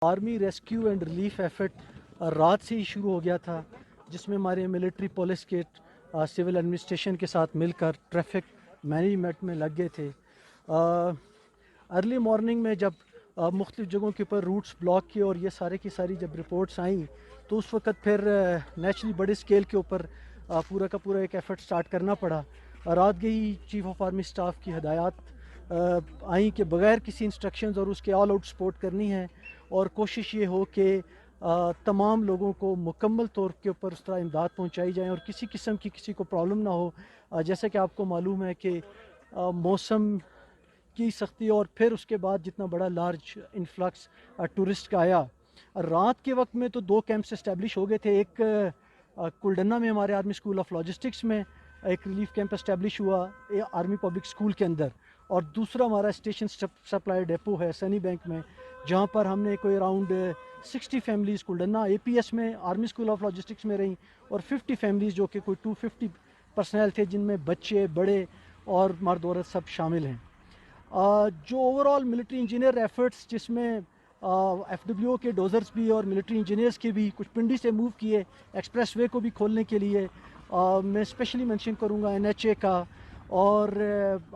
Army rescue and relief effort رات سے ہی شروع ہو گیا تھا، جس میں ہمارے ملٹری پولیس کے سول ایڈمنسٹریشن کے ساتھ مل کر ٹریفک مینجمنٹ میں لگ گئے تھے۔ ارلی مارننگ میں جب مختلف جگہوں کے اوپر روٹس بلاک کیے اور یہ سارے کی ساری جب رپورٹس آئیں تو اس وقت پھر نیچرلی بڑے اسکیل کے اوپر پورا کا پورا ایک ایفرٹ سٹارٹ کرنا پڑا۔ رات گئی چیف آف آرمی اسٹاف کی ہدایات آئیں کہ بغیر کسی انسٹرکشنز اور اس کے آل آؤٹ سپورٹ کرنی ہے اور کوشش یہ ہو کہ تمام لوگوں کو مکمل طور کے اوپر اس طرح امداد پہنچائی جائیں اور کسی قسم کی کسی کو پرابلم نہ ہو۔ جیسا کہ آپ کو معلوم ہے کہ موسم کی سختی اور پھر اس کے بعد جتنا بڑا لارج انفلکس ٹورسٹ کا آیا، رات کے وقت میں تو 2 کیمپس اسٹیبلش ہو گئے تھے۔ ایک کلڈنا میں ہمارے آرمی اسکول آف لاجسٹکس میں ایک ریلیف کیمپ اسٹیبلش ہوا آرمی پبلک اسکول کے اندر، اور دوسرا ہمارا اسٹیشن سپلائی ڈیپو ہے سنی بینک میں، جہاں پر ہم نے کوئی اراؤنڈ 60 فیملیز کلڈنا اے پی ایس میں آرمی اسکول آف لاجسٹکس میں رہیں، اور 50 فیملیز جو کہ کوئی 250 پرسنل تھے، جن میں بچے بڑے اور مرد عورت سب شامل ہیں۔ جو over all military engineer efforts, جس میں ایف ڈبلیو او کے ڈوزرز بھی اور ملٹری انجینئرز کے بھی کچھ پنڈی سے موو کیے ایکسپریس وے کو بھی کھولنے کے لیے، میں اسپیشلی مینشن کروں گا این ایچ اے کا اور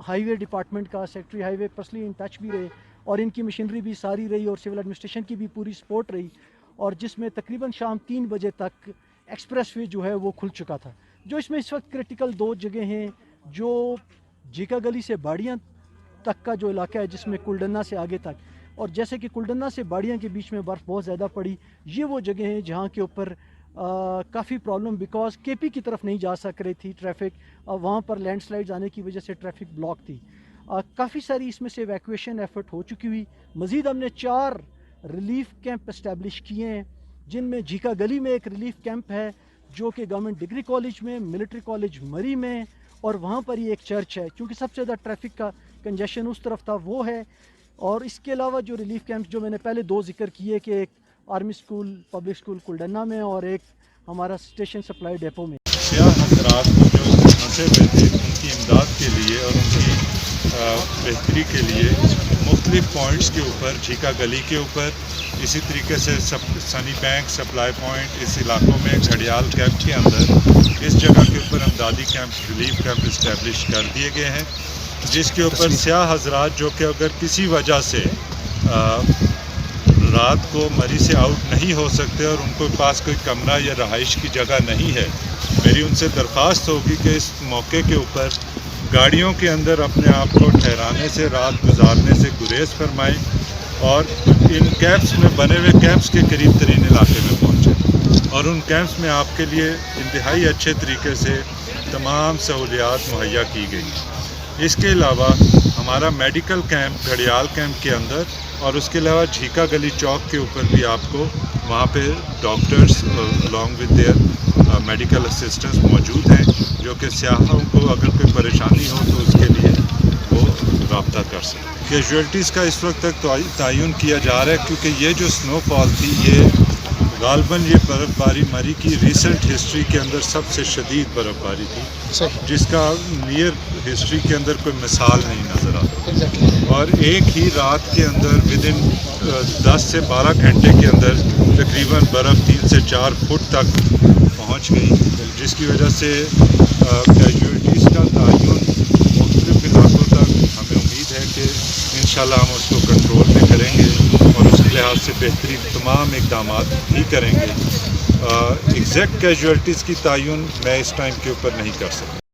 ہائی وے ڈپارٹمنٹ کا، secretary high way personally in touch بھی رہے اور ان کی مشینری بھی ساری رہی اور سول ایڈمنسٹریشن کی بھی پوری سپورٹ رہی، اور جس میں تقریباً شام 3 بجے تک ایکسپریس وے جو ہے وہ کھل چکا تھا۔ جو اس میں اس وقت کرٹیکل 2 جگہ ہیں، جو جیکا گلی سے باڑیاں تک کا جو علاقہ ہے، جس میں کلڈنا سے آگے تک، اور جیسے کہ کلڈنا سے باڑیاں کے بیچ میں برف بہت زیادہ پڑی، یہ وہ جگہ ہیں جہاں کے اوپر کافی پرابلم بیکاز کے پی کی طرف نہیں جا سک رہی تھی ٹریفک، وہاں پر لینڈ سلائڈز آنے کی وجہ سے ٹریفک بلاک تھی۔ کافی ساری اس میں سے ایویکویشن ایفرٹ ہو چکی ہوئی۔ مزید ہم نے 4 ریلیف کیمپ اسٹیبلش کیے ہیں، جن میں جیکا گلی میں ایک ریلیف کیمپ ہے جو کہ گورنمنٹ ڈگری کالج میں، ملٹری کالج مری میں، اور وہاں پر یہ ایک چرچ ہے کیونکہ سب سے زیادہ ٹریفک کا کنجیشن اس طرف تھا، وہ ہے۔ اور اس کے علاوہ جو ریلیف کیمپس جو میں نے پہلے 2 ذکر کیے کہ ایک آرمی اسکول پبلک اسکول کلڈنا میں اور ایک ہمارا اسٹیشن سپلائی ڈیپو میں۔ سیاح حضرات کو جو پھنسے ہوئے تھے ان کی امداد کے لیے اور ان کی بہتری کے لیے مختلف پوائنٹس کے اوپر، جھیکا گلی کے اوپر، اسی طریقے سے سنی بینک سپلائی پوائنٹ، اس علاقوں میں گھڑیال کیمپ کے اندر اس جگہ کے اوپر امدادی کیمپ، ریلیف کیمپ اسٹیبلش کر دیے گئے ہیں، جس کے اوپر سیاح حضرات جو کہ اگر کسی وجہ سے رات کو مری سے آؤٹ نہیں ہو سکتے اور ان کو پاس کوئی کمرہ یا رہائش کی جگہ نہیں ہے، میری ان سے درخواست ہوگی کہ اس موقع کے اوپر گاڑیوں کے اندر اپنے آپ کو ٹھہرانے سے، رات گزارنے سے گریز فرمائیں اور ان کیمپس میں بنے ہوئے کیمپس کے قریب ترین علاقے میں پہنچیں، اور ان کیمپس میں آپ کے لیے انتہائی اچھے طریقے سے تمام سہولیات مہیا کی گئی۔ اس کے علاوہ ہمارا میڈیکل کیمپ گھڑیال کیمپ کے اندر اور اس کے علاوہ جھیکا گلی چوک کے اوپر بھی آپ کو وہاں پہ doctors along with their medical assistants موجود ہیں، جو کہ سیاحوں کو اگر کوئی پریشانی ہو تو اس کے لیے وہ رابطہ کر سکیں۔ کیجویلٹیز کا اس وقت تک تعین کیا جا رہا ہے کیونکہ یہ جو سنو فال تھی، یہ غالباً یہ برف باری مری کی ریسنٹ ہسٹری کے اندر سب سے شدید برف باری تھی، جس کا نیئر ہسٹری کے اندر کوئی مثال نہیں نظر آتا، اور ایک ہی رات کے اندر ودن 10 سے 12 گھنٹے کے اندر تقریباً برف 3 سے 4 فٹ تک پہنچ گئی، جس کی وجہ سے کیجویلٹیز کا تعین مختلف علاقوں تک ہمیں امید ہے کہ انشاءاللہ ہم اس کو کنٹرول میں کریں گے اور اس لحاظ سے بہترین تمام اقدامات بھی کریں گے۔ ایگزیکٹ کیجویلٹیز کی تعین میں اس ٹائم کے اوپر نہیں کر سکتا۔